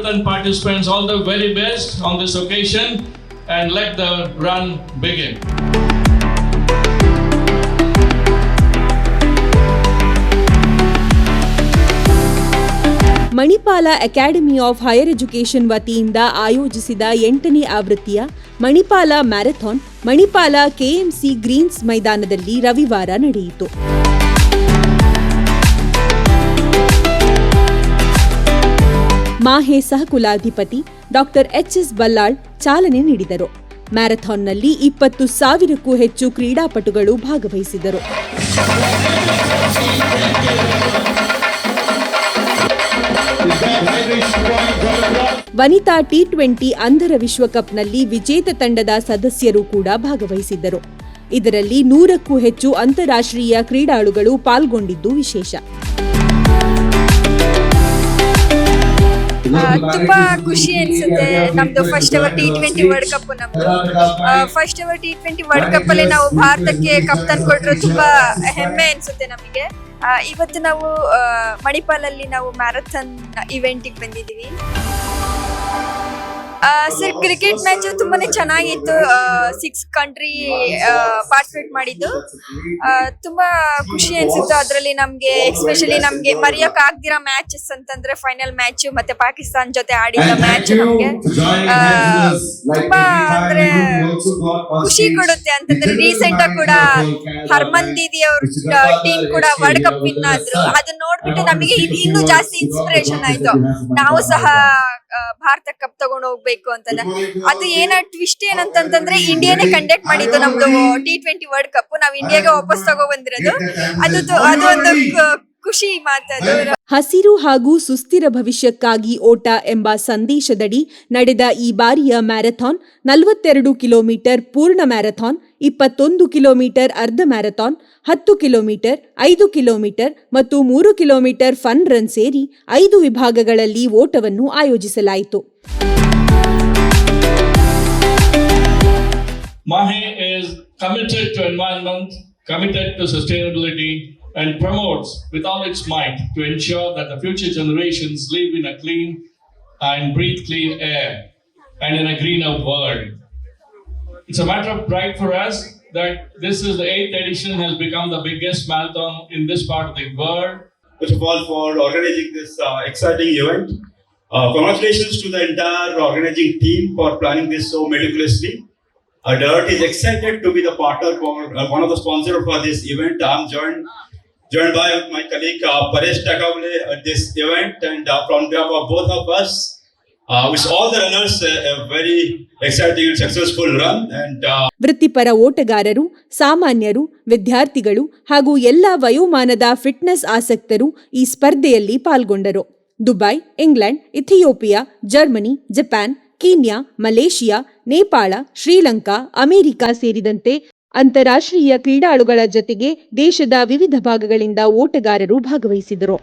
marathon participants all the very best on this occasion and let the run begin. Manipal academy of higher education ವತಿಯಿಂದ ಆಯೋಜಿಸಿದ 8ನೇ ಆವೃತ್ತಿಯ Manipal marathon Manipal KMC greens ಮೈದಾನದಲ್ಲಿ ರವಿವಾರ ನಡೆಯಿತು. ಮಾಹೆ ಸಹಕುಲಾಧಿಪತಿ ಡಾಕ್ಟರ್ ಎಚ್.ಎಸ್. ಬಲ್ಲಾಳ್ ಚಾಲನೆ ನೀಡಿದರು. ಮ್ಯಾರಥಾನ್ನಲ್ಲಿ 20,000ಕ್ಕೂ ಹೆಚ್ಚು ಕ್ರೀಡಾಪಟುಗಳು ಭಾಗವಹಿಸಿದರು. ವನಿತಾ ಟಿ20 ಅಂಧರ ವಿಶ್ವಕಪ್ನಲ್ಲಿ ವಿಜೇತ ತಂಡದ ಸದಸ್ಯರು ಕೂಡ ಭಾಗವಹಿಸಿದ್ದರು. ಇದರಲ್ಲಿ 100ಕ್ಕೂ ಹೆಚ್ಚು ಅಂತಾರಾಷ್ಟ್ರೀಯ ಕ್ರೀಡಾಳುಗಳು ಪಾಲ್ಗೊಂಡಿದ್ದು ವಿಶೇಷ. ತುಂಬಾ ಖುಷಿ ಅನ್ಸುತ್ತೆ. ನಮ್ದು ಫಸ್ಟ್ ಎವರ್ ಟಿ20 ವರ್ಲ್ಡ್ ಕಪ್. ನಮ್ದು ಫಸ್ಟ್ ಎವರ್ ಟಿ20 ವರ್ಲ್ಡ್ ಕಪ್ ಅಲ್ಲಿ ನಾವು ಭಾರತಕ್ಕೆ ಕಪ್ ತಂದ್ಕೊಟ್ರು ತುಂಬಾ ಹೆಮ್ಮೆ ಅನ್ಸುತ್ತೆ ನಮಗೆ. ಇವತ್ತು ನಾವು ಮಣಿಪಾಲಲ್ಲಿ ನಾವು ಮ್ಯಾರಥಾನ್ ಇವೆಂಟಿಗೆ ಬಂದಿದ್ದೀವಿ. ಸರ್, ಕ್ರಿಕೆಟ್ ಮ್ಯಾಚ್ ತುಂಬಾನೇ ಚೆನ್ನಾಗಿತ್ತು. 6 ಕಂಟ್ರಿ ಪಾರ್ಟಿಸಿಪೇಟ್ ಮಾಡಿದ್ದು ತುಂಬಾ ಖುಷಿ ಅನ್ಸಿತ್ತು. ಅದರಲ್ಲಿ ನಮ್ಗೆ ಎಸ್ಪೆಷಲಿ ನಮ್ಗೆ ಮರೆಯಕ್ ಆಗ್ದಿರೋ ಮ್ಯಾಚಸ್ ಅಂತಂದ್ರೆ ಫೈನಲ್ ಮ್ಯಾಚ್ ಮತ್ತೆ ಪಾಕಿಸ್ತಾನ್ ಜೊತೆ ಆಡಿದ ಮ್ಯಾಚ್ ನಮ್ಗೆ ತುಂಬಾ ಅಂದ್ರೆ ಖುಷಿ ಕೊಡುತ್ತೆ. ಅಂತಂದ್ರೆ ರೀಸೆಂಟ್ ಆಗಿ ಕೂಡ ಹರ್ಮನ್ ದೀದಿ ಅವ್ರ ಟೀಮ್ ಕೂಡ ವರ್ಲ್ಡ್ ಕಪ್ ವಿನ್ ಆದ್ರು. ಅದನ್ನ ನೋಡ್ಬಿಟ್ಟು ನಮಗೆ ಇನ್ನೂ ಜಾಸ್ತಿ ಇನ್ಸ್ಪಿರೇಷನ್ ಆಯ್ತು. ನಾವು ಸಹ ಭಾರತ ಕಪ್ ತಗೊಂಡು ಹೋಗ್ಬೇಕು ಅಂತಂದ್ರೆ. ಅದು ಏನ ಟ್ವಿಸ್ಟ್ ಏನಂತಂದ್ರೆ ಇಂಡಿಯಾನೇ ಕಂಡಕ್ಟ್ ಮಾಡಿದ್ದು ನಮ್ದು ಟಿ20 ವರ್ಲ್ಡ್ ಕಪ್. ನಾವು ಇಂಡಿಯಾಗೆ ವಾಪಸ್ ತಗೋ ಬಂದಿರೋದು. ಅದೊಂದು ಖುಷಿ ಮಾತದು. ಹಸಿರು ಹಾಗೂ ಸುಸ್ಥಿರ ಭವಿಷ್ಯಕ್ಕಾಗಿ ಓಟ ಎಂಬ ಸಂದೇಶದಡಿ ನಡೆದ ಈ ಬಾರಿಯ ಮ್ಯಾರಥಾನ್ 42 ಕಿಲೋಮೀಟರ್ ಪೂರ್ಣ ಮ್ಯಾರಥಾನ್, 21 ಕಿಲೋಮೀಟರ್ ಅರ್ಧ ಮ್ಯಾರಥಾನ್, 10 ಕಿಲೋಮೀಟರ್, 5 ಕಿಲೋಮೀಟರ್ ಮತ್ತು 3 ಕಿಲೋಮೀಟರ್ ಫನ್ ರನ್ ಸೇರಿ 5 ವಿಭಾಗಗಳಲ್ಲಿ ಓಟವನ್ನು ಆಯೋಜಿಸಲಾಯಿತು. Mahe is committed to environment, committed to sustainability, and promotes with all its might to ensure that the future generations live in a clean and breathe clean air and in a greener world. It's a matter of pride for us that this is the 8th edition, has become the biggest marathon in this part of the world. First of all, for organizing this exciting event. Congratulations to the entire organizing team for planning this so meticulously. Dirt is excited to be the partner for one of the sponsors for this event. I'm joined by my colleague Paresh Takavale at this event, and from behalf of both of us, wish all the runners a very exciting and successful run. And ವೃತ್ತಿಪರ ಓಟಗಾರರು, ಸಾಮಾನ್ಯರು, ವಿದ್ಯಾರ್ಥಿಗಳು ಹಾಗೂ ಎಲ್ಲಾ ವಯೋಮಾನದ fitness ಆಸಕ್ತರು ಈ ಸ್ಪರ್ಧೆಯಲ್ಲಿ ಪಾಲ್ಗೊಂಡರು. Dubai, England, Ethiopia, Germany, Japan, Kenya, Malaysia, Nepal, Sri Lanka, America ಸೇರಿದಂತೆ ಅಂತಾರಾಷ್ಟ್ರೀಯ ಕ್ರೀಡಾಳುಗಳ ಜತೆಗೆ ದೇಶದ ವಿವಿಧ ಭಾಗಗಳಿಂದ ಓಟಗಾರರು ಭಾಗವಹಿಸಿದರು.